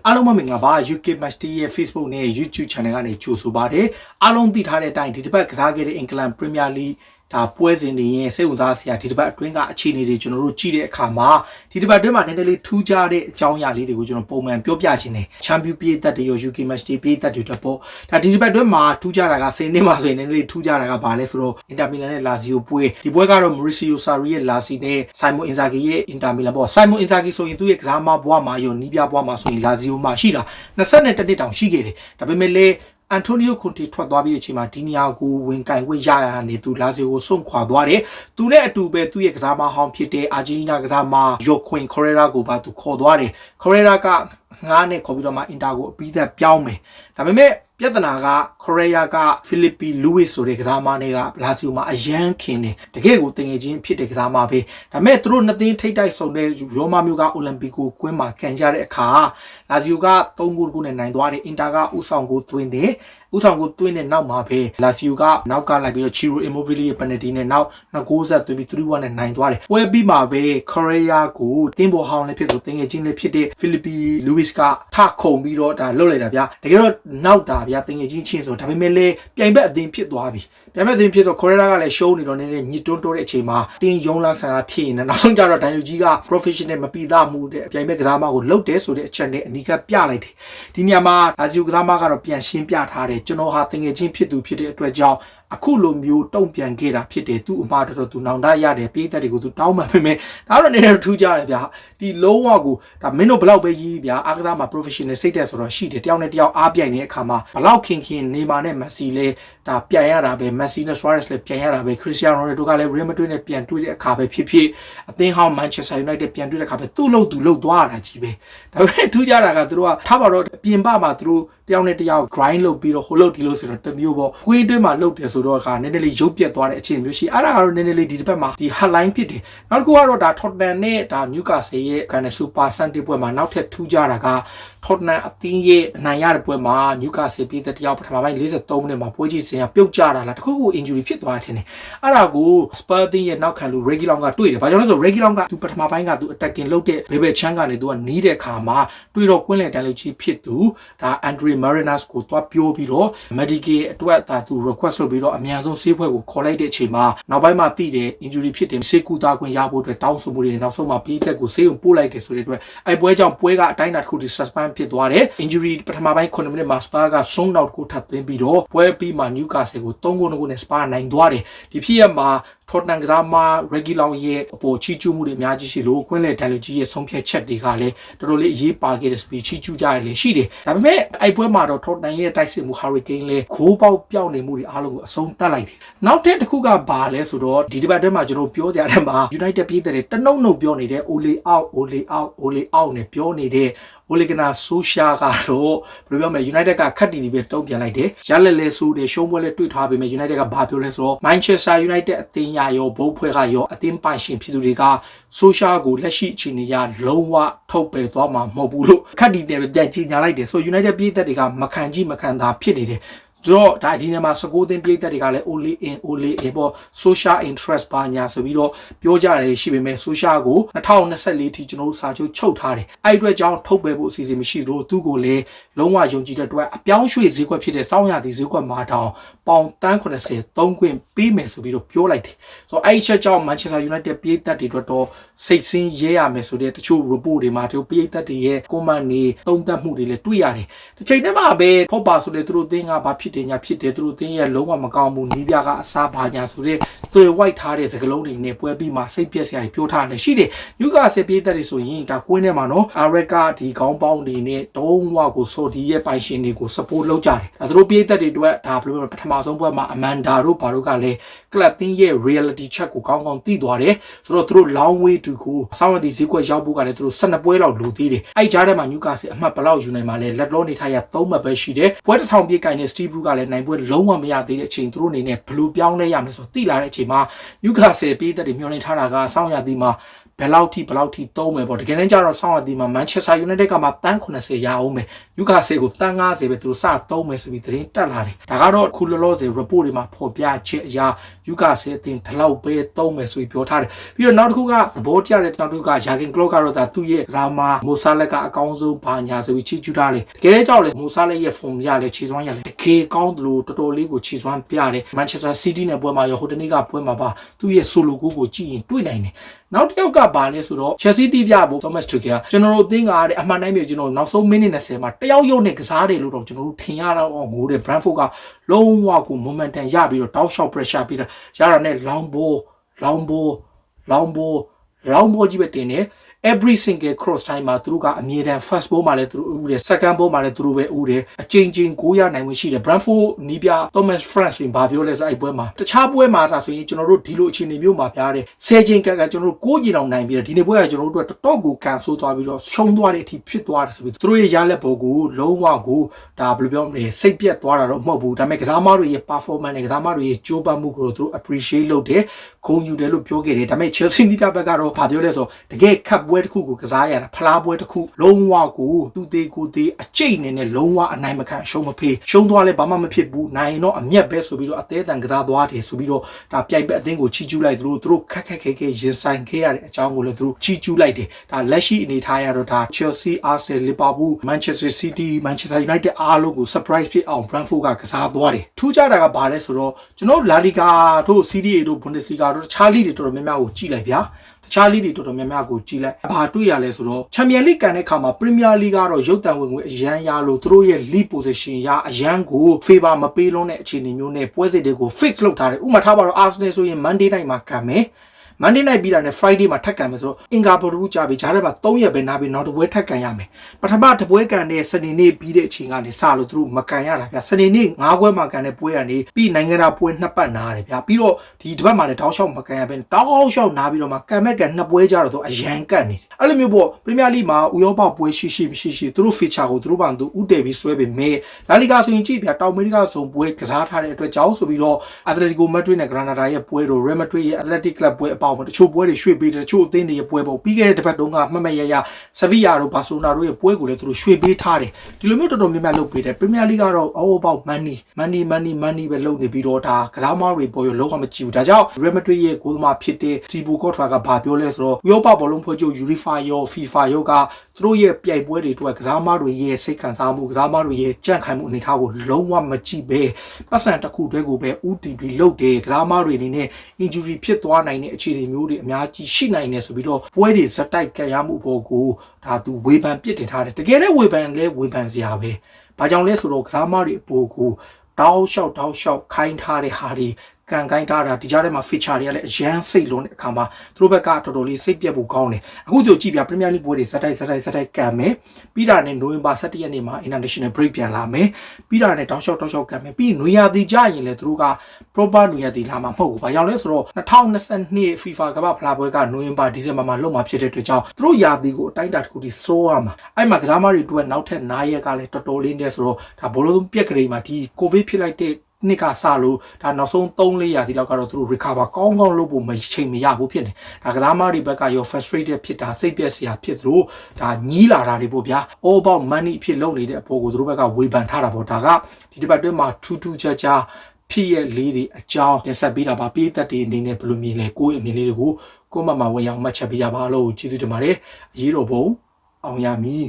အားလုံးမင်္ဂလာပါ UK Match TV ရဲ့ Facebook နဲ့ YouTube Channel ကနေကြိုဆိုပါတယ်အားလုံးသိထားတဲ့အတိုင်းဒီတစ်ပတ်ကစားခဲ့တဲ့ England Premier League ဒါပွဲစဉ်တွေရဲ့စိတ်ဝင်စားစရာဒီတစ်ပတ်အတွင်းကအခြေအနေတွေကျွန်တော်တို့ကြည့်တဲ့အခါမှာဒီတစ်ပတ်အတွင်းမှာနည်းနည်းလေးထူးခြားတဲ့အကြောင်းအရာလေးတွေကိုကျွန်တော်ပုံမှန်ပြောပြခြင်းတယ် Champion ပြည်သက်တွေရော UK Match TV ပြည်သက်တွေတော့ပေါ့ဒါဒီတစ်ပတ်အတွင်းမှာထူးခြားတာက10နှစ်မှဆိုရင်နည်းနည်းလေးထူးခြားတာကဘာလဲဆိုတော့ Inter Milan နဲ့ Lazio ပွဲဒီပွဲကတော့ Maurizio Sarri ရဲ့ Lazio နဲ့ Simon Inzaghi ရဲ့ Inter Milan ပေါ့ Simon Inzaghi ဆိုရင်သူ့ရဲ့ကစားမဘွားမှာရောနီးပြဘွားမှာဆိုရင် Lazio မှာရှိတာ20နှစ်တောင်ရှိခဲ့တယ်ဒါပေမဲ့လေAntonio Conte ထွက်သွားပြီးအချိန်မှာဒီနေရာကိုဝင်ကင်ခွင့်ရရနေသူလာဇီကိုစွန့်ခွာသွားတယ်။သူနဲ့အတူပဲသူ့ရဲ့ကစားမဟောင်းဖြစ်တဲ့အာဂျင်တီးနားကစားမ Joaquin Correa ကိုပါသူခေါ်သွားတယ်။ Correa က9နဲ့ခေါ်ပြီးတော့မှအင်တာကိုအပြီးသက်ပြောင်းမယ်။ဒါပေမဲ့ပြဿနာက Correa က Filipe Luis ဆိုတဲ့ကစားမနဲ့ကလာဇီမှာအရန်ခင်တယ်။တကယ်ကိုတင်ငယ်ချင်းဖြစ်တဲ့ကစားမပဲ။ဒါပေမဲ့သူတို့နှစ်သင်းထိပ်တိုက်ဆုံတဲ့ရောမမျိုးကအိုလံပီကိုကွင်းမှာကန်ကြတဲ့အခါလာဇီက3ဂိုးနဲ့နိုင်သွားတယ်။အင်တာကဥဆောင်ကိုသွင်းတယ်။ဥဆောင်ကိုသွင်းတဲ့နောက်မှာပဲလာဇီယိုကနောက်ကလိုက်ပြီးတော့ Ciro Immobile ရဲ့ penalty နဲ့နောက်2 ဆက်သွင်းပြီး 3-1 နဲ့နိုင်သွားတယ်။ပွဲပြီးမှာပဲ Correa ကိုတင်းပေါ်ဟောင်းလည်းဖြစ်သူတင်ငယ်ချင်းလည်းဖြစ်တဲ့ Filipe Luis ကထခုံပြီးတော့ဒါလှုပ်လိုက်တာဗျာ။တကယ်တော့နောက်တာဗျာတင်ငယ်ချင်းချင်းဆိုဒါပေမဲ့လည်းပြိုင်ဘက်အသင်းဖြစ်သွားပြီ။ပြိုင်ဘက်အသင်းဖြစ်တော့ Correa ကလည်း show နေတော့နည်းနည်းညစ်တွန်းတိုးတဲ့အချိန်မှာတင်းယုံလာဆန်လာဖြစ်နေနောက်ဆုံးကျတော့ဒန်ယူကြီးက professional မပြီးသားမှုတဲ့ပြိုင်ဘက်ကစားမကိုလှုပ်တယ်ဆိုတဲ့အချက်နဲ့အနီးကပ်ပြလိုက်တယ်။ဒီနေရာမှာလာဇီယိုကစားမကတော့ပြန်ရှင်းပြထားတယ်ကျွန်တော်ဟာတင်ငယ်ချင်းဖြစ်သူဖြစ်တဲ့အတွက်ကြောင့်အခုလိုမျိုးတုံ့ပြန်ခဲ့တာဖြစ်တယ်သူ့အမှားတော်သူနောင်တရတယ်ပြည်သက်တွေကိုသူတောင်းမှပဲမယ်ဒါတော့နည်းနည်းထူးကြတယ်ဗျာဒီလုံးဝကိုဒါမင်းတို့ဘလောက်ပဲကြီးဗျာအားကစားမှာ professional စိတ်တက်ဆိုတော့ရှိတယ်တယောက်နဲ့တယောက်အားပြိုင်နေတဲ့အခါမှာဘလောက်ခင်နေမာနဲ့မက်ဆီလဲဒါပြန်ရတာပဲမက်ဆီနဲ့ Suarez လဲပြန်ရတာပဲ Cristiano Ronaldo ကလည်း Real Madrid နဲ့ပြန်တွေ့တဲ့အခါပဲဖြစ်ဖြစ်အသင်းဟောင်း Manchester United ပြန်တွေ့တဲ့အခါပဲသူ့လို့သွားရတာကြီးပဲဒါပေမဲ့ထူးကြတာကသူတို့ကထားပါတော့ပြင်ပမှာသူတို့တယောက်နဲ့တယောက် grind လုပ်ပြီးတော့ဟိုလုပ်ဒီလို့ဆိုတော့တမျိုးပေါ့ခွေးတွင်းမှာလုပ်တယ်ဆိုတော့အခါနည်းနည်းလေးရုပ်ပြတ်သွားတဲ့အခြေအနေမျိုးရှိအဲ့ဒါကတော့နည်းနည်းလေးဒီတစ်ပတ်မှာဒီ hotline ဖြစ်တယ်နောက်တစ်ခုကတော့ဒါ Tottenham နဲ့ဒါ Newcastle ရဲ့ကန်နဲ့ Super Sunday ပွဲမှာနောက်ထပ်ထူးကြတာက Tottenham အသင်းရဲ့အနိုင်ရတဲ့ပွဲမှာ Newcastle ပြည်သက်တယောက်ပထမပိုင်း43မိနစ်မှာပွဲကြီးစင်ကပြုတ်ကျတာလားတခုခု injury ဖြစ်သွားတယ်ထင်တယ်အဲ့ဒါကို Spurs အသင်းရဲ့နောက်ခံလူ Reguilon ကတွေ့တယ်ဘာကြောင့်လဲဆို Reguilon ကသူပထမပိုင်းကသူ attacking လုပ်တဲ့ဘေဘယ်ချမ်းကနေသူကနီးတဲ့ခါမှာတွေ့တော့ကွင်းလယ်တန်းလေးကြီးဖြစ်သူဒါ Andre Marinas ကိုတွားပြောပြီးတော့ medical အတွက်ဒါသူ request လုပ်ပြီးတော့အမြန်ဆုံးဆေးဖွဲ့ကိုခေါ်လိုက်တဲ့အချိန်မှာနောက်ပိုင်းမှာသိတယ် injury ဖြစ်တယ်ဆေးကူတာခွင့်ရဖို့အတွက်တောင်းဆိုမှုတွေနောက်ဆုံးမှာပြည်သက်ကိုဆေးကိုပို့လိုက်တယ်ဆိုတဲ့အတွက်အဲ့ပွဲကြောင့်ပွဲကအတိုင်းအတာတစ်ခုထိ suspend ဖြစ်သွားတယ် injury ပထမပိုင်း9မိနစ်မှာ Spurs ကဆုံးနောက်ကိုထပ်သွင်းပြီးတော့ပွဲပြီးမှာ Newcastle ကို3ဂိုးနဲ့ Spurs နိုင်သွားတယ်ဒီဖြစ်ရမှာTottenham ကစားမ Reguilon ရဲ့အပေါ်ချီးကျူးမှုတွေအများကြီးရှိလို့ကွင်းလယ်တန်လူကြီးရဲ့ဆုံးဖြတ်ချက်တွေကလည်းတော်တော်လေးအရေးပါခဲ့တဲ့ဆိုပြီးချီးကျူးကြရလေရှိတယ်ဒါပေမဲ့အဲ့ပွဲမှာတော့ Tottenham ရဲ့တိုက်စစ်မှု Hurricane လည်းဂိုးပေါက်ပြောင်းနေမှုတွေအားလုံးကိုအဆုံးသတ်လိုက်တယ်နောက်တစ်ခုကဘာလဲဆိုတော့ဒီတစ်ပတ်ထဲမှာကျွန်တော်ပြောကြတဲ့မှာ United ပြည်သက်တွေတနှုတ်ပြောနေတဲ့ Ole out နဲ့ပြောနေတဲ့Ole Gunnar Solskjaer ကတော့ဘယ်လိုပြောမလဲ United ကခက်တီပဲတုံ့ပြန်လိုက်တယ်ရလက်လဲဆိုးတယ်ရှုံးပွဲလဲတွေ့ထားပေမဲ့ United ကဘာပြောလဲဆိုတော့ Manchester United အသင်းရရောဘုတ်ဖွဲ့ကရောအသင်းပိုင်ရှင်ဖြစ်သူတွေက Solskjaer ကိုလက်ရှိအခြေအနေရလုံးဝထုတ်ပယ်သွားမှာမဟုတ်ဘူးလို့ခက်တီတယ်ပဲပြန်ကြီးညာလိုက်တယ်ဆို United ပြည်သက်တွေကမခံကြည့်မခံသာဖြစ်နေတယ်တော့ဒါဒီနေ့မှာ19သင်းပြည်သက်တွေကလည်း Ole in ပေါ့ social interest ပါညာဆိုပြီးတော့ပြောကြတယ်ရှိပေမဲ့ social ကို2024ထိကျွန်တော်တို့စာချုပ်ချုပ်ထားတယ်အဲ့အတွက်ကြောင့်ထုတ်ပယ်ဖို့အစီအစဉ်မရှိလို့သူ့ကိုလည်းလုံးဝယုံကြည်တဲ့အတွက်အပြောင်းရွှေ့ဈေးကွက်ဖြစ်တဲ့စောင်းရသည်ဈေးကွက်မှာတောင်ပေါင်တန်း80သုံးခွင့်ပေးမယ်ဆိုပြီးတော့ပြောလိုက်တယ်ဆိုတော့အဲ့ဒီချက်ကြောင့် Manchester United ပြည်သက်တွေအတွက်တော့စိတ်ဆင်းရဲရမယ်ဆိုတဲ့တချို့ report တွေမှာသူပြည်သက်တွေရဲ့ comment တွေသုံးသပ်မှုတွေလည်းတွေ့ရတယ်တစ်ချိန်တည်းမှာပဲဖောက်ပါဆိုတဲ့သူတို့သင်းကဘာဖြစ်တယ်ညာဖြစ်တယ်သူတို့သင်းရဲ့လုံးဝမကောင်းဘူးနီးပြကအစားပါညာဆိုတဲ့တွေ့ဝိုက်ထားတဲ့စကလုံးတွေနဲ့ပွဲပြီးမှစိတ်ပြက်စရာပြောထားတယ်ရှိတယ်ယူကာဆယ်ပြည်သက်တွေဆိုရင်ဒါကွင်းထဲမှာနော်အာရက်ကဒီခေါင်းပေါင်းတွေနဲ့တုံးဝကိုဆိုဒီရဲ့ပိုင်ရှင်တွေကို support လုပ်ကြတယ်သူတို့ပြည်သက်တွေအတွက်ဒါဘယ်လိုပထမဆုံးပွဲမှာအမန်ဒါတို့ဘာတို့ကလည်းကလပ်သင်းရဲ့ reality check ကိုကောင်းကောင်းသိသွားတယ်ဆိုတော့သူတို့ long way to go စောင်းရသည်ဈေးကွက်ရောက်ဖို့ကလည်းသူတို့12ပွဲလောက်လိုသေးတယ်အဲ့ကြားထဲမှာယူကာဆယ်အမှတ်ဘလောက်ယူနိုင်မှာလဲလက်လောနေထားရ3မှတ်ပဲရှိတယ်ပွဲတစ်ထောင်ပြည့်ကိုင်တဲ့ Steve Bruce ကလည်းနိုင်ပွဲလုံးဝမရသေးတဲ့အချိန်သူတို့အနေနဲ့ဘယ်လိုပြောင်းလဲရမလဲဆိုတော့သိလာတဲ့အချိန်မှာယူကာဆယ်ပြည်သက်တွေမျှော်လင့်ထားတာကစောင်းရသည်မှာ ဘယ်လောက်ထိသုံးမယ်ပေါ့တကယ်တမ်းကျတော့ဆောင်းအသီးမှာ Manchester United ကမှတန်း80ရအောင်မယ်ယူကာဆေကိုတန်း90ပဲသူတို့စသုံးမယ်ဆိုပြီးသတင်းတက်လာတယ်ဒါကတော့အခုလောလောဆယ် report တွေမှာဖော်ပြချက်အရာယူကာဆေအသင်းဒီလောက်ပဲသုံးမယ်ဆိုပြီးပြောထားတယ်ပြီးတော့နောက်တစ်ခုကသဘောကျတဲ့နောက်တစ်ခုက Jurgen Klopp ကတော့ဒါသူ့ရဲ့ကစားမမိုဆာလက်ကအကောင်းဆုံးဘာညာဆိုပြီးချီးကျူးထားတယ်တကယ်ကြောက်လေမိုဆာလက်ရဲ့ form ရလေခြေစွမ်းရလေတကယ်ကောင်းတယ်လို့တော်တော်လေးကိုခြေစွမ်းပြတယ် Manchester City နဲ့ပွဲမှာရောဟိုတနေ့ကပွဲမှာပါသူ့ရဲ့ solo goal ကိုကြည့်ရင်တွေ့နိုင်တယ်နောက်တစ်ယောက်ကဘာလဲဆိုတော့ Chelsea တီးပြဖို့ Thomas Tuchel ကျွန်တော်တို့အသင်းကအမှန်တိုင်းမျိုးကျွန်တော်နောက်ဆုံးမိနစ်20မှာတယောက်ရုပ်နဲ့ကစားတယ်လို့တော့ကျွန်တော်တို့ထင်ရတော့ငိုတဲ့ Brentford ကလုံးဝကို momentum ရပြီးတော့ တောက်လျှောက် pressure ပြီးတော့ရတာနဲ့ long ball ကြီးပဲတင်တယ် every single cross time မှာသူတို့ကအမြဲတမ်း first ball မှာလည်းသူတို့ဥတယ် second ball မှာလည်းသူတို့ပဲဥတယ်အချိန်ချင်း9ရနိုင်ဝင်ရှိတယ် Brentford နီးပြ Thomas Frank ဆိုရင်ဘာပြောလဲဆိုအဲ့ပွဲမှာတခြားပွဲမှာဒါဆိုရင်ကျွန်တော်တို့ဒီလိုအခြေအနေမျိုးမှာပြားတယ်10ချိန်ကကျွန်တော်တို့9ချိန်အောင်နိုင်ပြီးတော့ဒီနေ့ပွဲကကျွန်တော်တို့တော်တော်ကိုကန်ဆိုးသွားပြီးတော့ရှုံးသွားတဲ့အထိဖြစ်သွားတယ်ဆိုပြီးသူတို့ရဲ့ရလက်ဘောကိုလုံးဝကိုဒါဘယ်လိုပြောမလဲစိတ်ပြတ်သွားတာတော့မဟုတ်ဘူးဒါပေမဲ့ကစားမတွေရဲ့ performance နဲ့ကစားမတွေရဲ့ကြိုးပမ်းမှုကိုသူတို့ appreciate လုပ်တယ်ဂုဏ်ယူတယ်လို့ပြောခဲ့တယ်ဒါပေမဲ့ Chelsea နီးပြဘက်ကတော့ဘာပြောလဲဆိုတကယ်ခပ်ပွဲတစ်ခုကိုကစားရတာဖလားပွဲတစ်ခုလုံးဝကိုသူသေးကိုသေးအကျိတ်နေနဲ့လုံးဝအနိုင်မခံရှုံးမဖေးရှုံးသွားလဲဘာမှမဖြစ်ဘူးနိုင်တော့အမျက်ပဲဆိုပြီးတော့အသေးအတန်ကစားသွားတယ်ဆိုပြီးတော့ဒါပြိုင်ပွဲအသင်းကိုချီးကျူးလိုက်သူတို့ခက်ခဲရင်ဆိုင်ခဲ့ရတဲ့အကြောင်းကိုလည်းသူတို့ချီးကျူးလိုက်တယ်ဒါလက်ရှိအနေထားရတော့ဒါ Chelsea Arsenal Liverpool Manchester City Manchester United အားလုံးကို surprise ဖြစ်အောင် Brentford ကစားသွားတယ်ထူးခြားတာကဘာလဲဆိုတော့ကျွန်တော် La Liga တို့ Serie A တို့ Bundesliga တို့တခြားလိတွေတော်တော်များများကိုကြည့်လိုက်ဗျာတခြားလိတွေတော်တော်များများကိုကြည့်လိုက်ဘာတွေ့ရလဲဆိုတော့ Champions League ကန်တဲ့ခါမှာ Premier League ကတော့ရုပ်တံဝင်ငွေအရန်ရလို့သူတို့ရဲ့ league position ရအရန်ကို favor မပေးလုံးတဲ့အခြေအနေမျိုးနဲ့ပွဲစဉ်တွေကို fix လုပ်ထားတယ်ဥပမာထားပါတော့ Arsenal ဆိုရင် Monday night မှာကန်မယ်Monday night ပြီးတာနဲ့ Friday မှာထပ်ကန်မယ်ဆိုတော့အင်္ဂါဗုဒ္ဓဟူးကြာပြီဂျားထဲမှာ3ရက်ပဲနားပြီးနောက်တစ်ပွဲထပ်ကန်ရမယ်ပထမတစ်ပွဲကန်တဲ့စနေနေ့ပြီးတဲ့အချိန်ကနေစလို့သူတို့မကန်ရတာဗျစနေနေ့9ပွဲမှာကန်တဲ့ပွဲကနေပြီးနိုင်ငံသားပွဲ2ပတ်နားတယ်ဗျပြီးတော့ဒီတစ်ပတ်မှာလည်းတောက်လျှောက်မကန်ရဘဲတောက်လျှောက်နားပြီးတော့မှကန်မဲ့ကန်2ပွဲကြတော့သူအရန်ကန်နေတယ်အဲ့လိုမျိုးပေါ့ Premier League မှာဥရောပပွဲရှိသူတို့ feature ကိုသူတို့ဘာသူဥတည်ပြီးဆွဲပေမဲ့ La Liga ဆိုရင်ကြည့်ဗျတောင်အမေရိကဆိုပွဲကစားထားတဲ့အတွက်ကြောင့်ဆိုပြီးတော့ Atletico Madrid နဲ့ Granada ရဲ့ပွဲတို့ Real Madrid ရဲ့ Athletic Club ပွဲအပေါင်းတချို့ပွဲတွေရွှေ့ပေးတယ်တချို့အသင်းတွေရဲ့ပွဲပေါ့ပြီးခဲ့တဲ့တစ်ပတ်တုန်းကမှတ်ရSevilla တို့ Barcelona တို့ရဲ့ပွဲကိုလည်းသူတို့ရွှေ့ပေးထားတယ်ဒီလိုမျိုးတော်တော်များများလုပ်ပေးတယ် Premier League ကတော့ all about money ပဲလုပ်နေပြီးတော့ဒါကစားသမားတွေပေါ်ရလုံးဝမကြည့်ဘူးဒါကြောင့် Real Madrid ရဲ့ဂိုးသမားဖြစ်တဲ့ Thibaut Courtois ကဘာပြောလဲဆိုတော့ဥရောပဘောလုံးဖွဲ့ချုပ် UEFA ရော FIFA ရောကသူတို့ရဲ့ပြိုင်ပွဲတွေအတွက်ကစားသမားတွေရဲ့စိတ်ခံစားမှုကစားသမားတွေရဲ့ကြံ့ခိုင်မှုအနေထားကိုလုံးဝမကြည့်ပဲပတ်စံတစ်ခုတည်းကိုပဲ UTB လုပ်တယ်ကစားသမားတွေအနေနဲ့ injury ဖြစ်သွားနိုင်တဲ့အခြေအနေမျိုးတွေအများကြီးရှိနိုင်တယ်ဆိုပြီးတော့ပွဲတွေဇက်တိုက်ကြရမှုအပေါ်ကိုဒါသူဝေဖန်ပြစ်တင်ထားတယ်တကယ်လည်းဝေဖန်စရာပဲဘာကြောင့်လဲဆိုတော့ကစားသမားတွေအပေါ်ကိုတောက်လျှောက်ခိုင်းထားတဲ့ဟာတွေကန်ကိုင်းထားတာဒီကြားထဲမှာ feature တွေကလည်းအရန်စိတ်လုံးတဲ့အခါမှာသူတို့ဘက်ကတော်တော်လေးစိတ်ပြတ်ဖို့ကောင်းတယ်အခုကြည့်ပြ Premier League ပွဲတွေဇက်တိုက်ကန်မယ်ပြီးတာနဲ့နိုဝင်ဘာ17ရက်နေ့မှာ International Break ပြန်လာမယ်ပြီးတာနဲ့တောက်လျှောက်ကန်မယ်ပြီးနွေရာသီကြရင်လည်းသူတို့က proper နွေရာသီလာမှာမဟုတ်ဘူးဘာကြောင့်လဲဆိုတော့2022 FIFA ကမ္ဘာဖလားပွဲကနိုဝင်ဘာဒီဇင်ဘာမှာလုပ်မှာဖြစ်တဲ့အတွက်ကြောင့်သူတို့ရာသီကိုအတိုင်းအတာတစ်ခုထိစိုးရမှာအဲ့မှာကစားသမားတွေအတွက်နောက်ထပ်9ရက်ကလည်းတော်တော်လေးနဲ့ဆိုတော့ဒါဘောလုံးပြက်ကလေးမှာဒီ COVID ဖြစ်လိုက်တဲ့နှစ်ကစလို့ဒါနောက်ဆုံး3-4ရာသီလောက်ကတော့သူတို့ recover ကောင်းလုပ်ဖို့မချိန်မရဘူးဖြစ်နေဒါကစားသမားတွေဘက်ကရော frustrated ဖြစ်တာစိတ်ပြက်စရာဖြစ်သလိုဒါညီးလာတာတွေပေါ့ဗျာ all about money ဖြစ်လုံနေတဲ့အပေါ်ကိုသူတို့ဘက်ကဝေဖန်ထားတာပေါ့ဒါကဒီတစ်ပတ်တွင်းမှာထူးခြားဖြစ်ရဲ့လေးတွေအကြောင်းတင်ဆက်ပေးတာပါပြည်သက်တွေအနေနဲ့ဘယ်လိုမြင်လဲကိုယ့်အမြင်လေးတွေကိုကိုယ့်မမဝင်အောင်မှတ်ချက်ပေးကြပါလို့ကျေးဇူးတင်ပါတယ်အရေးတော်ပုံအောင်ရမည်